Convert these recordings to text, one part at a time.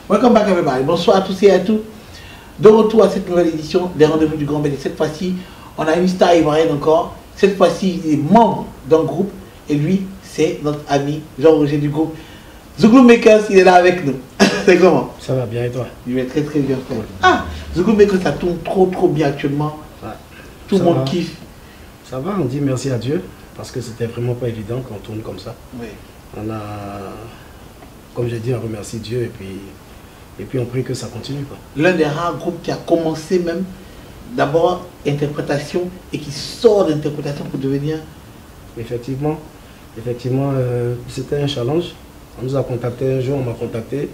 Welcome back everybody. Bonsoir à tous et à toutes. De retour à cette nouvelle édition des Rendez-vous du Grand Bénin. Cette fois-ci, on a une star ivoirienne encore. Cette fois-ci, il est membre d'un groupe. Et lui, c'est notre ami Jean-Roger du groupe Zouglou Makers. Il est là avec nous. C'est comment? Ça va bien et toi? Il va très très bien frère. Ah, Zouglou Makers, ça tourne trop bien actuellement. Ouais. Tout le monde kiffe. Ça va, on dit merci à Dieu. Parce que c'était vraiment pas évident qu'on tourne comme ça. Oui. On a, comme j'ai dit, on remercie Dieu et puis on prie que ça continue. L'un des rares groupes qui a commencé même d'abord interprétation et qui sort d'interprétation pour devenir... Effectivement, c'était un challenge. On nous a contacté un jour, on m'a contacté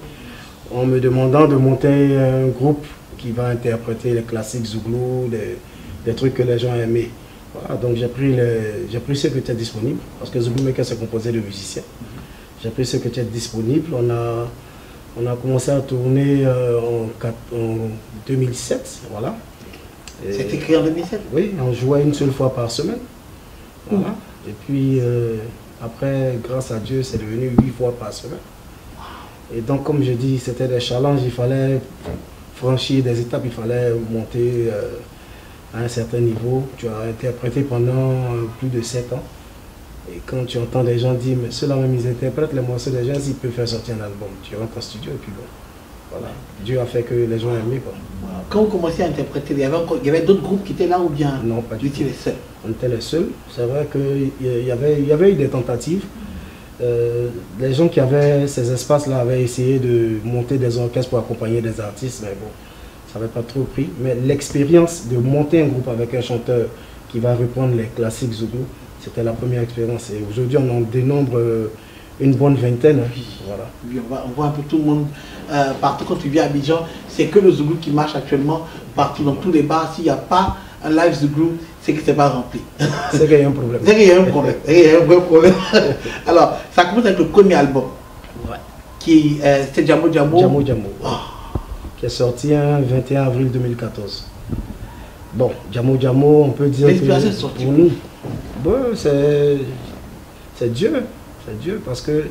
en me demandant de monter un groupe qui va interpréter les classiques Zouglou, des trucs que les gens aimaient. Voilà, donc j'ai pris ce qui était disponible, parce que Zouglou Makers est composé de musiciens. J'ai pris ce qui était disponible. On a commencé à tourner en 2007, voilà. C'est écrit en 2007? Oui, on jouait une seule fois par semaine. Voilà. Et puis après, grâce à Dieu, c'est devenu 8 fois par semaine. Et donc, comme je dis, c'était des challenges, il fallait franchir des étapes, il fallait monter à un certain niveau. Tu as interprété pendant plus de 7 ans. Et quand tu entends des gens dire, mais ceux-là même ils interprètent les morceaux des gens, ils peuvent faire sortir un album. Tu rentres en studio et puis bon. Voilà. Dieu a fait que les gens aimaient quoi. Quand vous commencez à interpréter, il y avait d'autres groupes qui étaient là ou bien? Non, pas du tout. Les seuls? On était les seuls. C'est vrai qu'il y avait eu des tentatives. Les gens qui avaient ces espaces-là avaient essayé de monter des orchestres pour accompagner des artistes, mais bon, ça n'avait pas trop pris. Mais l'expérience de monter un groupe avec un chanteur qui va reprendre les classiques Zouglou, c'était la première expérience. Et aujourd'hui, on en dénombre une bonne vingtaine. Oui. Voilà. Oui, on voit un peu tout le monde partout. Quand tu viens à Abidjan, c'est que le Zouglou qui marche actuellement partout dans tous les bars. S'il n'y a pas un live Zouglou, c'est que c'est pas rempli. C'est qu'il y a un problème. C'est qu'il y a un problème. Il y a un vrai problème. Alors, ça commence avec le premier album. Ouais. Qui c'est Djamo Djamo. Djamo Djamo. Oh. Qui est sorti un 21 avril 2014. Bon, Djamo Djamo, on peut dire que pour nous, bon, c'est Dieu. C'est Dieu parce que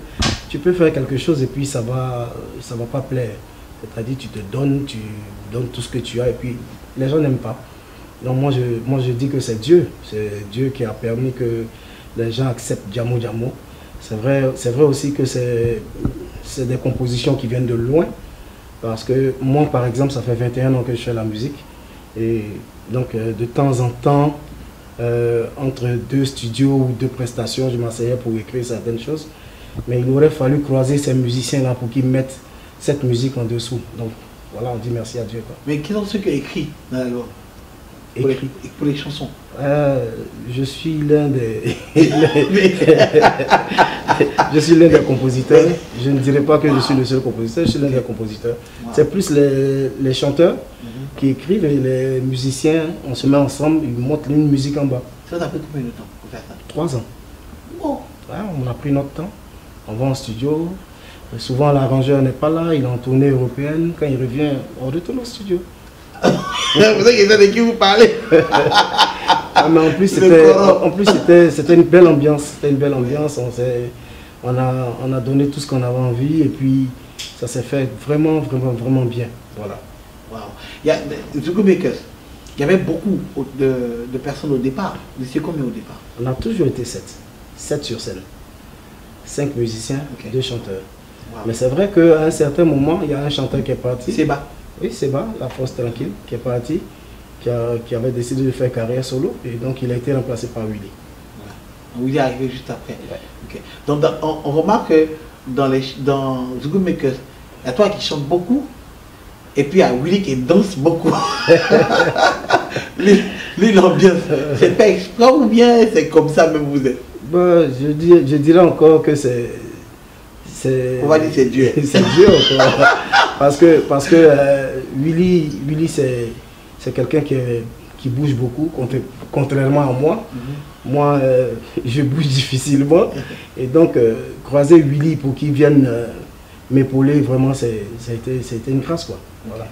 tu peux faire quelque chose et puis ça va pas plaire. C'est-à-dire tu donnes tout ce que tu as et puis les gens n'aiment pas. Donc moi je dis que c'est Dieu qui a permis que les gens acceptent Djamo Djamo. C'est vrai aussi que c'est des compositions qui viennent de loin parce que moi par exemple ça fait 21 ans que je fais la musique et donc de temps en temps entre deux studios ou deux prestations, je m'asseyais pour écrire certaines choses. Mais il aurait fallu croiser ces musiciens-là pour qu'ils mettent cette musique en dessous. Donc voilà, on dit merci à Dieu. Quoi. Mais qui sont ceux qui ont écrit dans l'album pour les chansons? Je suis l'un des... je suis l'un des compositeurs. Je ne dirais pas que je suis le seul compositeur, je suis l'un des compositeurs. Wow. C'est plus les chanteurs qui écrivent et les musiciens, on se met ensemble, ils montent une musique en bas. Ça t'a pris combien de temps pour faire ça? 3 ans. Oh. Ouais, on a pris notre temps. On va en studio. Souvent l'arrangeur n'est pas là, il est en tournée européenne. Quand il revient, on retourne au studio. Vous savez de qui vous parlez. Ah, mais en plus c'était une belle ambiance. C'était une belle ambiance. On a donné tout ce qu'on avait envie et puis ça s'est fait vraiment bien. Voilà. Wow. Il y a Zouglou Makers. Il y avait beaucoup de personnes au départ. Vous étiez combien au départ? On a toujours été 7. 7 sur scène. 5 musiciens, 2 chanteurs. Wow. Mais c'est vrai qu'à un certain moment, il y a un chanteur qui est parti. Seba. Oui, Seba, la force tranquille, qui est parti, qui avait décidé de faire carrière solo. Et donc il a été remplacé par Willy. Voilà. Willy est arrivé juste après. Ouais. Okay. Donc on remarque que dans Zouglou Makers, il y a toi qui chante beaucoup. Et puis il y a Willy qui danse beaucoup. lui l'ambiance, c'est pas exprès ou bien c'est comme ça même vous êtes? Bon, je dirais encore que c'est... On va dire c'est Dieu. C'est Dieu encore. Parce que Willy c'est quelqu'un qui bouge beaucoup, contrairement à moi. Moi, je bouge difficilement. Et donc, croiser Willy pour qu'il vienne m'épauler, vraiment, c'était une grâce, quoi. Voilà.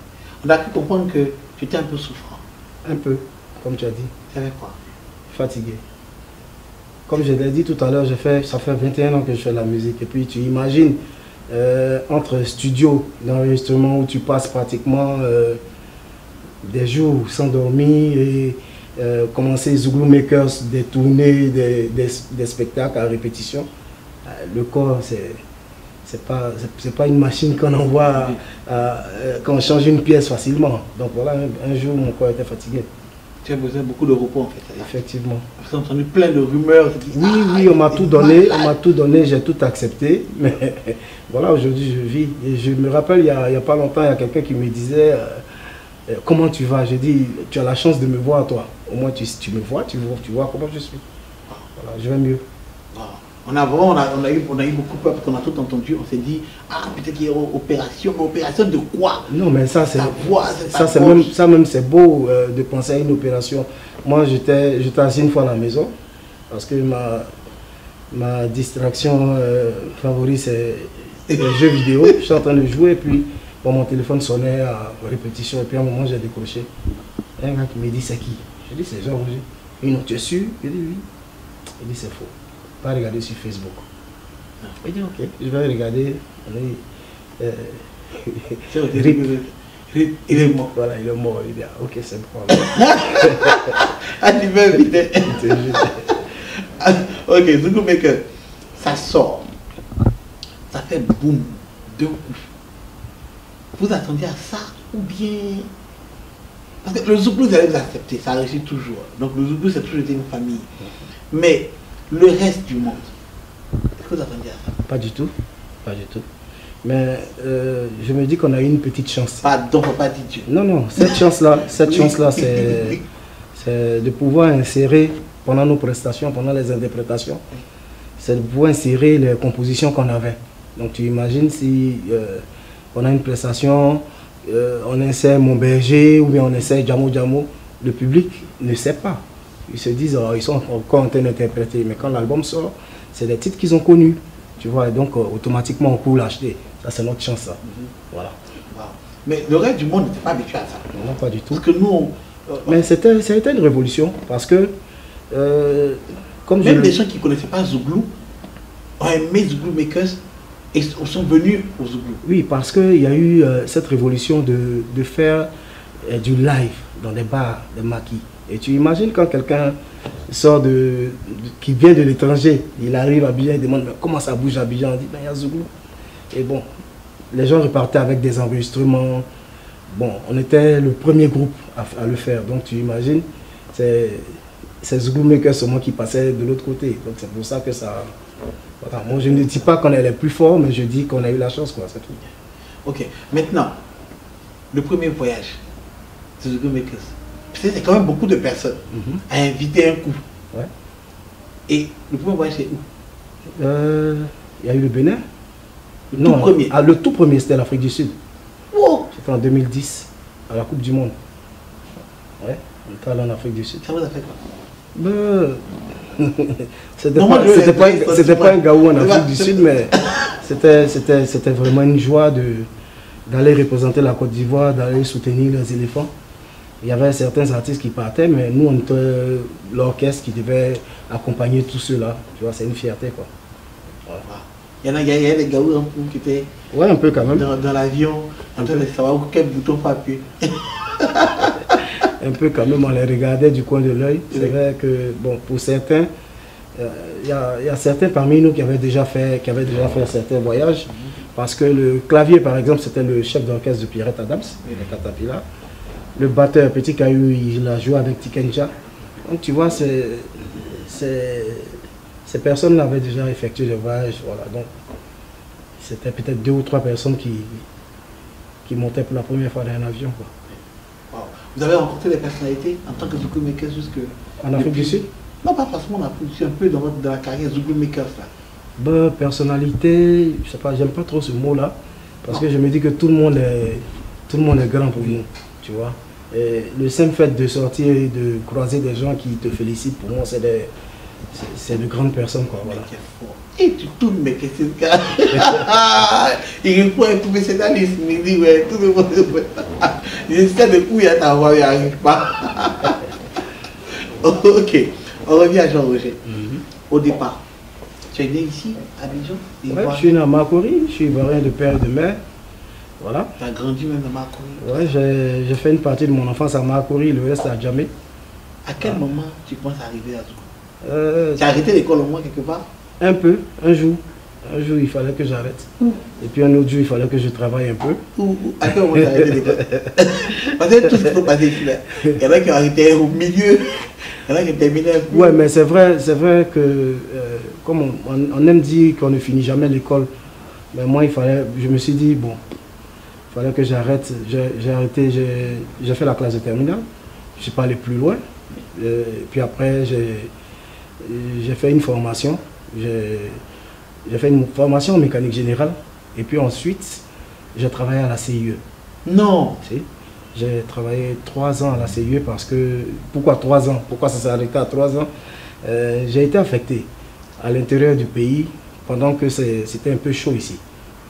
On a pu comprendre que tu étais un peu souffrant. Un peu, comme tu as dit. Tu avais quoi? Fatigué. Comme je l'ai dit tout à l'heure, ça fait 21 ans que je fais de la musique. Et puis tu imagines, entre studios d'enregistrement où tu passes pratiquement des jours sans dormir et commencer Zouglou Makers, des tournées, des spectacles à répétition, le corps, c'est pas une machine qu'on envoie, qu'on change une pièce facilement. Donc voilà, un jour mon corps était fatigué. Tu as besoin beaucoup de repos en fait. Effectivement. J'ai entendu plein de rumeurs. Oui, on m'a tout donné, j'ai tout accepté. Mais voilà, aujourd'hui je vis. Et je me rappelle, il n'y a pas longtemps, il y a quelqu'un qui me disait comment tu vas? J'ai dit, tu as la chance de me voir toi. Au moins tu me vois, tu vois comment je suis. Voilà, je vais mieux. On a eu beaucoup peur parce qu'on a tout entendu. On s'est dit, peut-être qu'il y a une opération. Mais opération de quoi? Non, mais ça c'est beau de penser à une opération. Moi, j'étais assis une fois à la maison parce que ma distraction favorite, c'est les jeux vidéo. Je suis en train de jouer et puis bon, mon téléphone sonnait à répétition. Et puis à un moment, j'ai décroché. Un gars qui me dit, c'est qui? Je dis, c'est Jean-Roger. Il dit, tu es sûr? Je dis, oui. Il dit, c'est faux. Pas regarder sur Facebook. Il dit ok, je vais regarder. Il est mort. Voilà, il est mort. Il dit ok, c'est bon. Ok, Zouglou Maker, ça sort. Ça fait boum, deux coups. Vous attendiez à ça ou bien. Parce que le Zouglou, vous allez vous accepter, ça réussit toujours. Donc le Zouglou, c'est toujours été une famille. Mais le reste du monde, est-ce que vous attendiez à ça? Pas du tout, pas du tout. Mais je me dis qu'on a eu une petite chance. Pardon, pas dit Dieu. Non, cette chance-là, c'est de pouvoir insérer pendant nos prestations, pendant les interprétations, c'est de pouvoir insérer les compositions qu'on avait. Donc tu imagines si on a une prestation, on insère Mon Berger ou bien on insère Djamo Djamo, le public ne sait pas. Ils se disent, ils sont encore en train d'interpréter. Mais quand l'album sort, c'est des titres qu'ils ont connus. Tu vois, et donc automatiquement on court l'acheter. Ça, c'est notre chance. Ça. Voilà. Wow. Mais le reste du monde n'était pas habitué à ça. Non, pas du tout. Parce que nous, mais c'était une révolution. Parce que, comme même les gens qui ne connaissaient pas Zouglou ont aimé Zouglou Makers et sont venus au Zouglou. Oui, parce qu'il y a eu cette révolution de faire du live dans des bars, des maquis. Et tu imagines quand quelqu'un sort qui vient de l'étranger, il arrive à Abidjan, il demande mais comment ça bouge à Abidjan? On dit ben il y a Zouglou. Et bon, les gens repartaient avec des enregistrements. Bon, on était le premier groupe à le faire. Donc tu imagines, c'est Zouglou Maker seulement qui passait de l'autre côté. Donc c'est pour ça que ça. Voilà. Moi je ne dis pas qu'on est les plus forts, mais je dis qu'on a eu la chance, quoi, c'est tout. Ok, maintenant, le premier voyage de Zouglou Makers. C'est quand même beaucoup de personnes à inviter un coup. Ouais. Et le premier voyage, c'est où? Il y a eu le Bénin. Tout premier. Le tout premier, c'était l'Afrique du Sud. Wow. C'était en 2010, à la Coupe du Monde. Ouais, on était allé en Afrique du Sud. Ça vous a fait quoi? C'était pas un gaou en Afrique du Sud, mais c'était vraiment une joie d'aller représenter la Côte d'Ivoire, d'aller soutenir les éléphants. Il y avait certains artistes qui partaient, mais nous, on était l'orchestre qui devait accompagner tous ceux-là. Tu vois, c'est une fierté, quoi. Voilà. Il y a des gaous qui étaient ouais, un peu quand même. Dans l'avion, en train de savoir quel bouton faut appuyer. Un peu quand même, on les regardait du coin de l'œil. C'est vrai que, bon, pour certains, il y a certains parmi nous qui avaient déjà fait certains voyages. Parce que le clavier, par exemple, c'était le chef d'orchestre de Pierrette Adams, les Catapillar. Le batteur, Petit Caillou, il a joué avec Tikenja. Donc tu vois, ces personnes avaient déjà effectué des voyages. Voilà. Donc c'était peut-être 2 ou 3 personnes qui montaient pour la première fois dans un avion. Quoi. Wow. Vous avez rencontré des personnalités en tant que Zouglou Makers jusque... En Afrique du Sud? Non, pas forcément en Afrique du Sud, un peu dans la carrière Zouglou Makers. Ben, personnalité, je sais pas, j'aime pas trop ce mot-là. Parce que je me dis que tout le monde est grand pour nous. Tu vois. Et le simple fait de sortir et de croiser des gens qui te félicitent, pour moi, c'est de grandes personnes. Quoi, voilà. Et tu tournes, mais qu'est-ce que c'est ça? Il répond à tous mes scénaristes, il me dit, ouais, tout le monde. J'essaie de où il y a ta voix, il n'y arrive pas. Ok, on revient à Jean-Roger. Au départ, tu es né ici, à Abidjan? Ouais, je suis né à Makori, je suis ivoirien de père et de mère. Voilà. Tu as grandi même à Makori? Ouais, j'ai fait une partie de mon enfance à Makori, le reste à Djamé. À quel moment tu penses arriver à Zoukou? Tu as arrêté l'école au moins quelque part? Un peu, un jour. Un jour, il fallait que j'arrête. Et puis un autre jour, il fallait que je travaille un peu. À quel moment tu as arrêté l'école? Parce que tout ce qu'il faut passer ici, il y en a qui ont arrêté au milieu, il y en a qui ont terminé un peu. Ouais, mais c'est vrai que, comme on aime dire qu'on ne finit jamais l'école, mais moi, je me suis dit, bon, il fallait que j'arrête. J'ai arrêté, j'ai fait la classe de terminale. Je ne suis pas allé plus loin. Et puis après, j'ai fait une formation. J'ai fait une formation en mécanique générale. Et puis ensuite, j'ai travaillé à la CIE. Non. Si. J'ai travaillé 3 ans à la CIE parce que... Pourquoi 3 ans? Pourquoi ça s'est arrêté à 3 ans? J'ai été affecté à l'intérieur du pays pendant que c'était un peu chaud ici.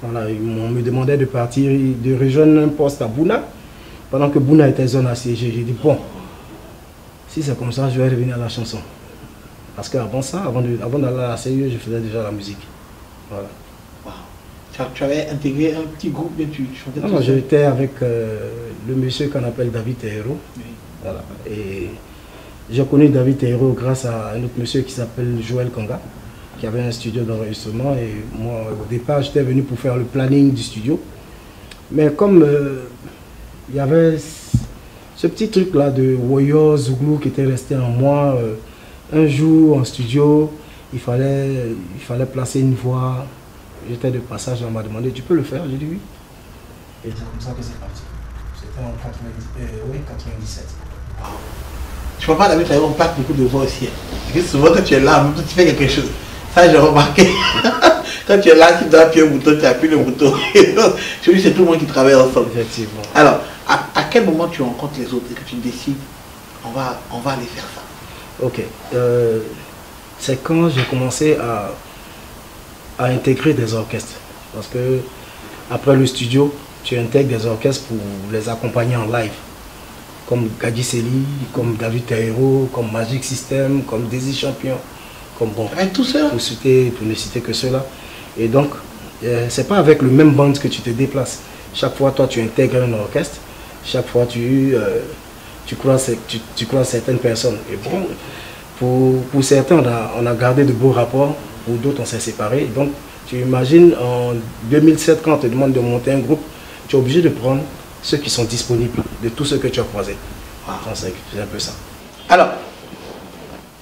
Voilà, on me demandait de partir, de rejoindre un poste à Bouna. Pendant que Bouna était zone assiégée, j'ai dit bon, si c'est comme ça, je vais revenir à la chanson. Parce qu'avant ça, avant d'aller à la CIE, je faisais déjà la musique. Voilà. Wow. Tu avais intégré un petit groupe, mais tu chantais tout Non, seul? j'étais avec le monsieur qu'on appelle David Tehero. Oui. Voilà. Et j'ai connu David Tehero grâce à un autre monsieur qui s'appelle Joël Kanga, qui avait un studio d'enregistrement. Et moi, au départ, j'étais venu pour faire le planning du studio. Mais comme il y avait ce petit truc-là de Woyo, Zouglou qui était resté en moi, un jour en studio, il fallait placer une voix. J'étais de passage, on m'a demandé, tu peux le faire? J'ai dit oui. Et c'est comme ça que c'est parti. C'était en 97. Wow. Je vois pas David, on passe beaucoup de voix aussi. Parce que souvent quand tu es là, tu fais quelque chose. Ça j'ai remarqué. Quand tu es là, tu dois appuyer un bouton, tu appuies le bouton. Je dis c'est tout le monde qui travaille ensemble. Effectivement. Alors, à quel moment tu rencontres les autres et que tu décides, on va aller faire ça? Ok. C'est quand j'ai commencé à intégrer des orchestres. Parce que après le studio, tu intègres des orchestres pour les accompagner en live. Comme Gadji Seli, comme David Tehero, comme Magic System, comme Daisy Champion. Comme bon. Avec tout ça? Pour ne citer que ceux-là. Et donc, c'est pas avec le même band que tu te déplaces. Chaque fois, toi, tu intègres un orchestre. Chaque fois, tu croises certaines personnes. Et bon, pour certains, on a gardé de beaux rapports. Pour d'autres, on s'est séparés. Donc, tu imagines, en 2007, quand on te demande de monter un groupe, tu es obligé de prendre ceux qui sont disponibles, de tous ceux que tu as croisés. Wow. C'est un peu ça. Alors,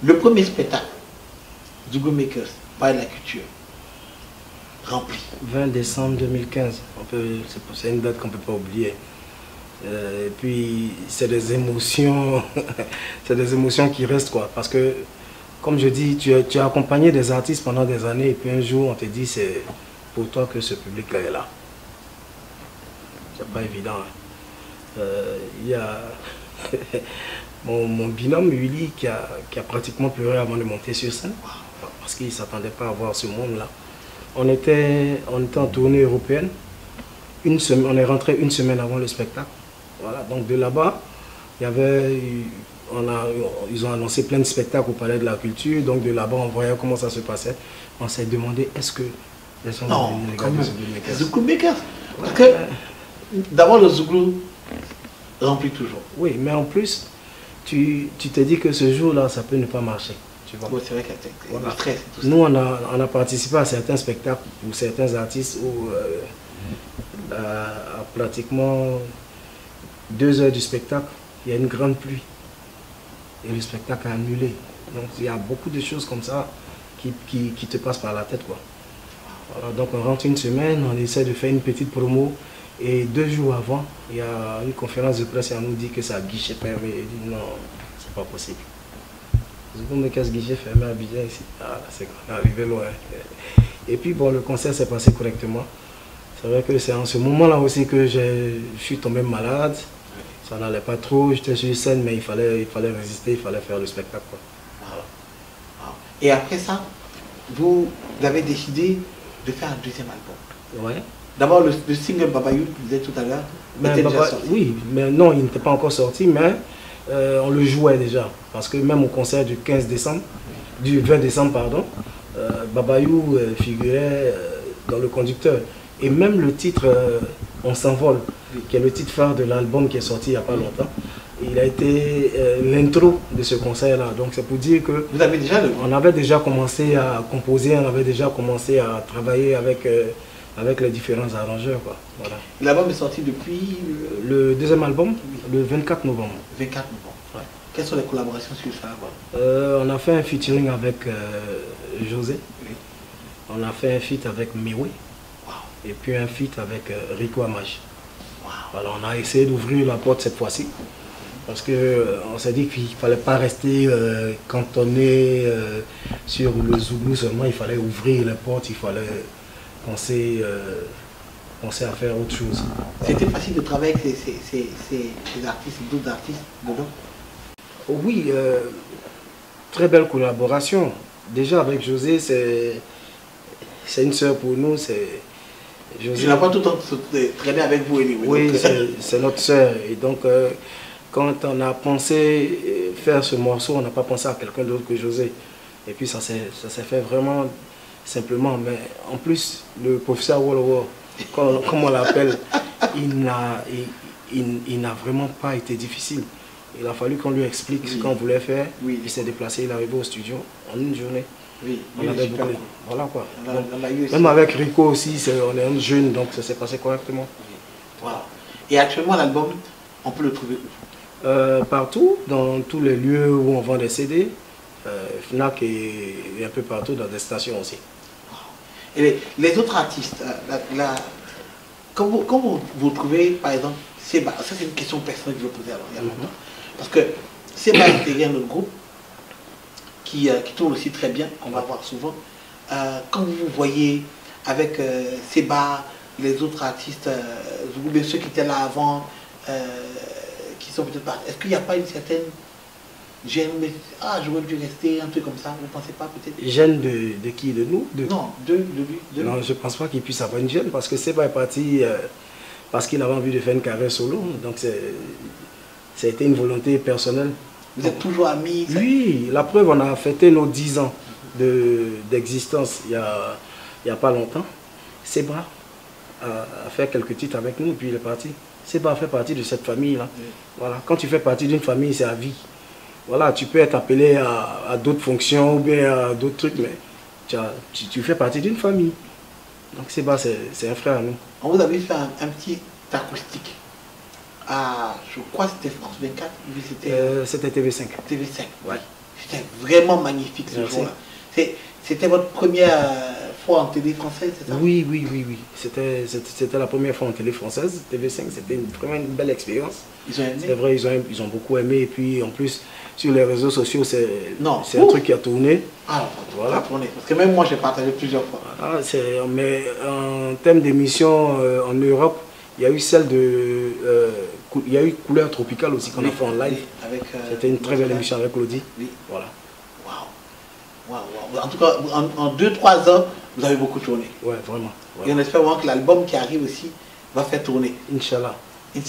le premier spectacle, Zougou Makers, par la culture, rempli. 20 décembre 2015, c'est une date qu'on ne peut pas oublier. Et puis, c'est des émotions, c'est des émotions qui restent, quoi. Parce que, comme je dis, tu as accompagné des artistes pendant des années, et puis un jour, on te dit, c'est pour toi que ce public-là est là. C'est pas évident. Hein. Il y a mon binôme, Willy, qui a pratiquement pleuré avant de monter sur scène, parce qu'il ne s'attendait pas à voir ce monde-là. On était en tournée européenne. On est rentré une semaine avant le spectacle. Voilà, donc de là-bas, ils ont annoncé plein de spectacles au Palais de la Culture. Donc de là-bas, on voyait comment ça se passait. On s'est demandé, est-ce que les gens vont venir regarder Zougou Makers? Parce que d'abord, le Zouglou remplit toujours. Oui, mais en plus, tu te dis que ce jour-là, ça peut ne pas marcher. Oui, c'est vrai qu'il y a le stress et tout ça. Nous, on a participé à certains spectacles pour certains artistes où à pratiquement 2 heures du spectacle, il y a une grande pluie. Et le spectacle est annulé. Donc il y a beaucoup de choses comme ça qui te passent par la tête, quoi. Voilà, donc on rentre une semaine, on essaie de faire une petite promo. Et 2 jours avant, il y a une conférence de presse et on nous dit que ça a guichet fermé. Et dit non, c'est pas possible. Zougou Makers guichet fermé à Abidjan ici. Ah, c'est qu'on est arrivé loin. Et puis bon, le concert s'est passé correctement. C'est vrai que c'est en ce moment-là aussi que je suis tombé malade. Ça n'allait pas trop, j'étais sur scène, mais il fallait résister, il fallait faire le spectacle, quoi. Voilà. Et après ça, vous avez décidé de faire un deuxième album. Ouais. D'abord, le single Babayou, tu disais tout à l'heure, était déjà sorti. Oui, mais non, il n'était pas encore sorti, mais on le jouait déjà. Parce que même au concert du 15 décembre, du 20 décembre, pardon, Babayou figurait dans le conducteur. Et même le titre On s'envole, qui est le titre phare de l'album qui est sorti il n'y a pas longtemps, il a été l'intro de ce concert-là. Donc c'est pour dire que vous avez déjà on avait déjà commencé à composer, on avait déjà commencé à travailler avec, avec les différents arrangeurs, quoi. Voilà. L'album est sorti depuis le deuxième album, le 24 novembre. 24 novembre. Ouais. Quelles sont les collaborations sur cet album? On a fait un featuring avec José. Oui. On a fait un feat avec Miwe. Wow. Et puis un feat avec Rico Amage. Wow. Voilà, on a essayé d'ouvrir la porte cette fois-ci. Parce qu'on s'est dit qu'il ne fallait pas rester cantonné sur le Zougou seulement, il fallait ouvrir les portes, il fallait penser à faire autre chose. C'était facile de travailler avec ces artistes, d'autres artistes dedans? Oui, très belle collaboration. Déjà avec José, c'est une sœur pour nous. José... Je n'ai pas tout le temps traîné avec vous. Oui, c'est notre sœur. Et donc, quand on a pensé faire ce morceau, on n'a pas pensé à quelqu'un d'autre que José. Et puis ça s'est fait vraiment simplement. Mais en plus, le professeur Wolowo, comme on l'appelle, il n'a vraiment pas été difficile. Il a fallu qu'on lui explique ce qu'on voulait faire. Oui. Il s'est déplacé, il est arrivé au studio en une journée. Oui, on avait bouclé. Voilà quoi. Donc, même avec Rico aussi, on est un jeune, donc ça s'est passé correctement. Wow. Et actuellement, l'album, on peut le trouver où? Partout, dans tous les lieux où on vend des CD, Fnac et un peu partout dans des stations aussi. Wow. Et les autres artistes, comment vous trouvez, par exemple, Seba? Ça c'est une question personnelle que je vais poser alors il y a longtemps. Parce que Seba est intégré à notre groupe qui tourne aussi très bien, on va voir souvent. Quand vous voyez avec Seba, les autres artistes, ceux qui étaient là avant, qui sont peut-être pas... Est-ce qu'il n'y a pas une certaine gêne? Ah, j'aurais dû rester, un truc comme ça, vous ne pensez pas peut-être? Gêne de qui? De nous? Non, de lui. Non, je ne pense pas qu'il puisse avoir une gêne parce que Seba est parti parce qu'il avait envie de faire une carrière solo. Donc ça a été une volonté personnelle. Vous êtes toujours amis? Oui, la preuve, on a fêté nos 10 ans d'existence il n'y a pas longtemps. Seba a fait quelques titres avec nous et puis il est parti. Seba fait partie de cette famille-là. Oui. Voilà. Quand tu fais partie d'une famille, c'est à vie. Voilà, tu peux être appelé à d'autres fonctions ou bien à d'autres trucs, mais tu fais partie d'une famille. Donc Seba, c'est un frère à nous. On vous avait fait un petit acoustique. Je crois que c'était France 24. C'était TV5. TV5, ouais. C'était vraiment magnifique ce jour-là. C'était votre première fois en télé française, c'est ça? Oui. C'était la première fois en télé française. TV5, c'était vraiment une belle expérience. Ils ont aimé? C'est vrai, ils ont beaucoup aimé. Et puis en plus, sur les réseaux sociaux, c'est un truc qui a tourné. Ah, voilà. Tourné. Parce que même moi, j'ai partagé plusieurs fois. Voilà, mais en termes d'émission en Europe, il y a eu celle de... il y a eu Couleur Tropicale aussi qu'on a fait en live. C'était une très belle émission avec Claudie. Oui. Voilà. Wow. En tout cas, en 2-3 ans, vous avez beaucoup tourné. Ouais, vraiment. Et on espère vraiment que l'album qui arrive aussi va faire tourner. Inch'Allah. Il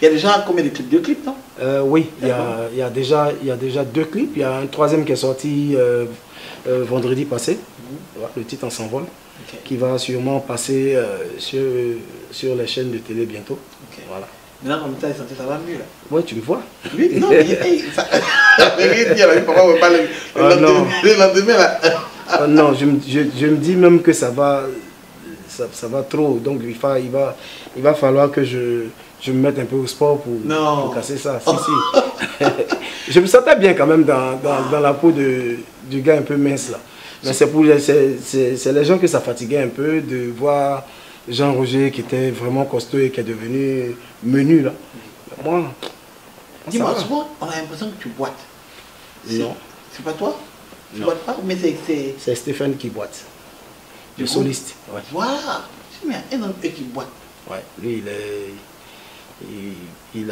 y a déjà combien de clips? 2 clips, non? Oui, il y a déjà 2 clips. Il y a un troisième qui est sorti vendredi passé. Le titre On s'envole. Okay. Qui va sûrement passer sur les chaînes de télé bientôt. Okay. Voilà. Maintenant, comme ça va mieux là. Ouais, tu me vois. Oui, non, mais ça... Pourquoi on va pas le lendemain là? Non, je me dis même que ça va trop. Donc il va falloir que je me mette un peu au sport pour casser ça. Si. Je me sentais bien quand même dans la peau du gars un peu mince là. Mais c'est les gens que ça fatiguait un peu de voir Jean-Roger qui était vraiment costaud et qui est devenu menu là. Moi, dis-moi, souvent on a l'impression que tu boites. Non. C'est pas toi? Tu non. boites pas, mais c'est Stéphane qui boite. Le soliste. Ouais. Voilà. C'est bien, un homme qui boite. Ouais, lui il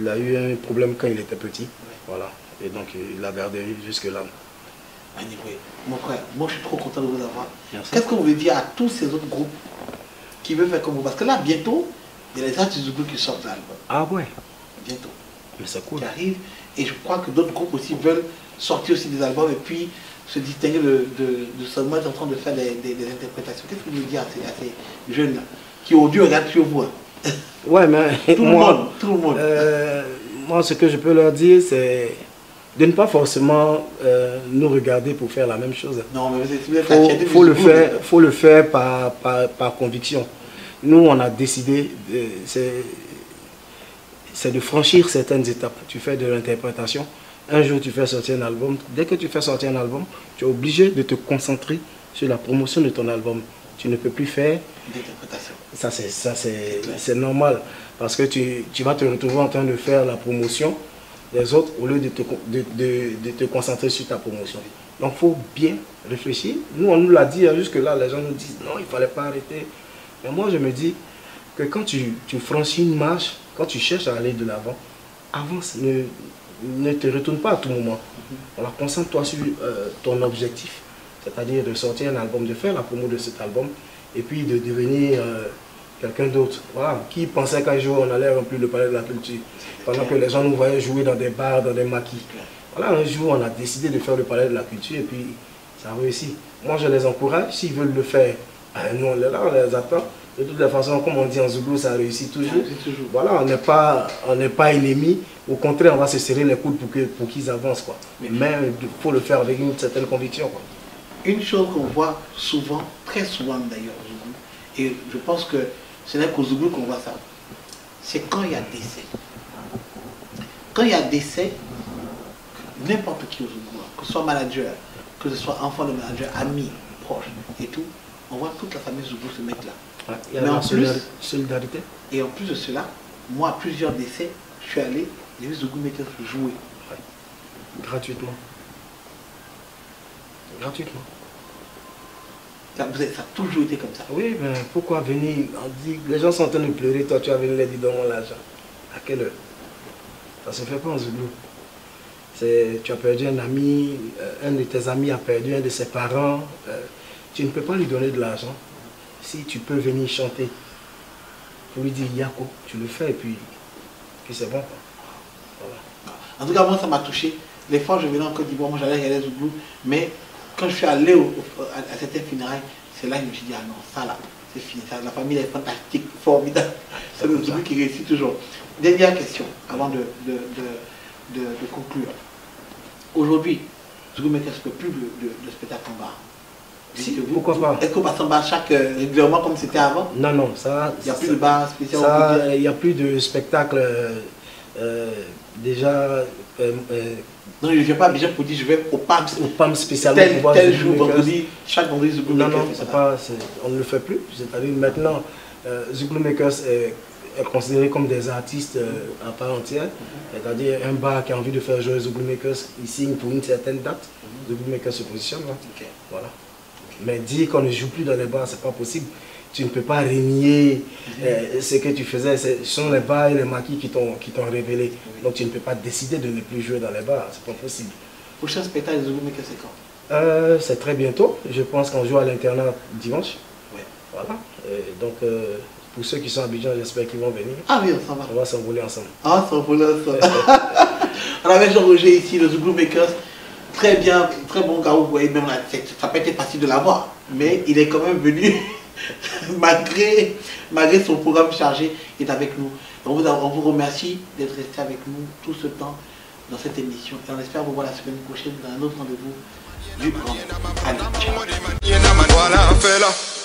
a eu un problème quand il était petit. Ouais. Voilà. Et donc il a gardé jusque là. Anyway, mon frère, moi je suis trop content de vous avoir. Qu'est-ce que vous voulez dire à tous ces autres groupes qui veulent faire comme vous? Parce que là, bientôt, il y a les artistes du groupe qui sortent l'album. Ah ouais. Bientôt. Mais c'est cool. Qui arrivent. Et je crois que d'autres groupes aussi veulent sortir aussi des albums et puis se distinguer de seulement être en train de faire des interprétations. Qu'est-ce que vous voulez dire à ces jeunes-là qui aujourd'hui regardent sur vous? Ouais, mais tout le monde. Moi, ce que je peux leur dire, c'est de ne pas forcément nous regarder pour faire la même chose. Non, mais faut le faire par conviction. Nous, on a décidé, c'est de franchir certaines étapes. Tu fais de l'interprétation. Un jour, tu fais sortir un album. Dès que tu fais sortir un album, tu es obligé de te concentrer sur la promotion de ton album. Tu ne peux plus faire d'interprétation. Ça, c'est normal. Parce que tu vas te retrouver en train de faire la promotion des autres au lieu de te concentrer sur ta promotion. Donc, il faut bien réfléchir. Nous, on nous l'a dit jusque-là. Les gens nous disent non, il ne fallait pas arrêter. Mais moi, je me dis que quand tu franchis une marche, quand tu cherches à aller de l'avant, avance, ne te retourne pas à tout moment. Alors, concentre-toi sur ton objectif, c'est-à-dire de sortir un album, de faire la promo de cet album, et puis de devenir quelqu'un d'autre. Voilà, qui pensait qu'un jour on allait remplir le palais de la culture, pendant que les gens nous voyaient jouer dans des bars, dans des maquis. Voilà, un jour on a décidé de faire le palais de la culture, et puis ça a réussi. Moi, je les encourage, s'ils veulent le faire, nous on est là, on les attend. De toutes les façons, comme on dit en Zouglo, ça réussit toujours. Voilà, on n'est pas ennemis. Au contraire, on va se serrer les coudes pour qu'ils avancent, quoi. Mais il faut le faire avec une certaine conviction, quoi. Une chose qu'on voit souvent, très souvent d'ailleurs au Zouglo, et je pense que ce n'est qu'au Zouglo qu'on voit ça, c'est quand il y a décès. Quand il y a décès, n'importe qui au Zouglo, que ce soit manager, que ce soit enfant de manager, ami, proche et tout, on voit toute la famille Zouglo se mettre là. Ouais, il y a la solidarité. Et en plus de cela, moi, à plusieurs décès, je suis allé, j'ai vu Zouglo Makers jouer. Ouais. Gratuitement. Gratuitement. Ça a toujours été comme ça. Oui, mais pourquoi venir? On dit, les gens sont en train de pleurer, toi tu as venu les dire donne-moi l'argent. À quelle heure? Ça se fait pas en Zouglo. Tu as perdu un ami, un de tes amis a perdu un de ses parents. Tu ne peux pas lui donner de l'argent. Si tu peux venir chanter, pour lui dire Yako, tu le fais et puis c'est bon. Voilà. En tout cas, moi ça m'a touché. Les fois je venais en Côte d'Ivoire, moi j'allais regarder Zouglo, mais quand je suis allé à certaines funérailles, c'est là que je me suis dit, ah non, ça là, c'est fini. Ça, la famille est fantastique, formidable. C'est le Zouglo qui réussit toujours. Dernière question, avant de conclure. Aujourd'hui, Zouglo Makers ne peut plus de spectacle en bar. Si, pourquoi pas? Est-ce qu'on passe en bar régulièrement comme c'était avant? Non, non, ça... Il n'y a plus de bar spécial? Il n'y a plus de spectacle déjà... non, je ne viens pas à Abidjan pour dire je vais au PAM. Au PAM spécialement pour voir tel jour, vendredi, chaque vendredi, Zouglo Makers. Non, on ne le fait plus. C'est-à-dire maintenant, Zouglo Makers est considéré comme des artistes à part entière. C'est-à-dire un bar qui a envie de faire jouer Zouglo Makers, il signe pour une certaine date. Zouglo Makers se positionne là. Voilà. Mais dire qu'on ne joue plus dans les bars, c'est pas possible. Tu ne peux pas renier ce que tu faisais. Ce sont les bars et les maquis qui t'ont révélé. Donc tu ne peux pas décider de ne plus jouer dans les bars, c'est pas possible. Prochain spectacle de Zouglo Makers, c'est quand? C'est très bientôt. Je pense qu'on joue à l'internat dimanche. Ouais. Voilà. Donc pour ceux qui sont à Abidjan, j'espère qu'ils vont venir. Ah oui, on s'en va. On va s'envoler ensemble. Ah, s'envoler ensemble. On avait Jean-Roger ici, le Zouglo Makers. Très bien, très bon gars, vous voyez, même là, ça n'a pas été facile de l'avoir, mais il est quand même venu, malgré son programme chargé, il est avec nous. On vous remercie d'être resté avec nous tout ce temps dans cette émission. Et on espère vous voir la semaine prochaine dans un autre rendez-vous du Grand. Allez, ciao.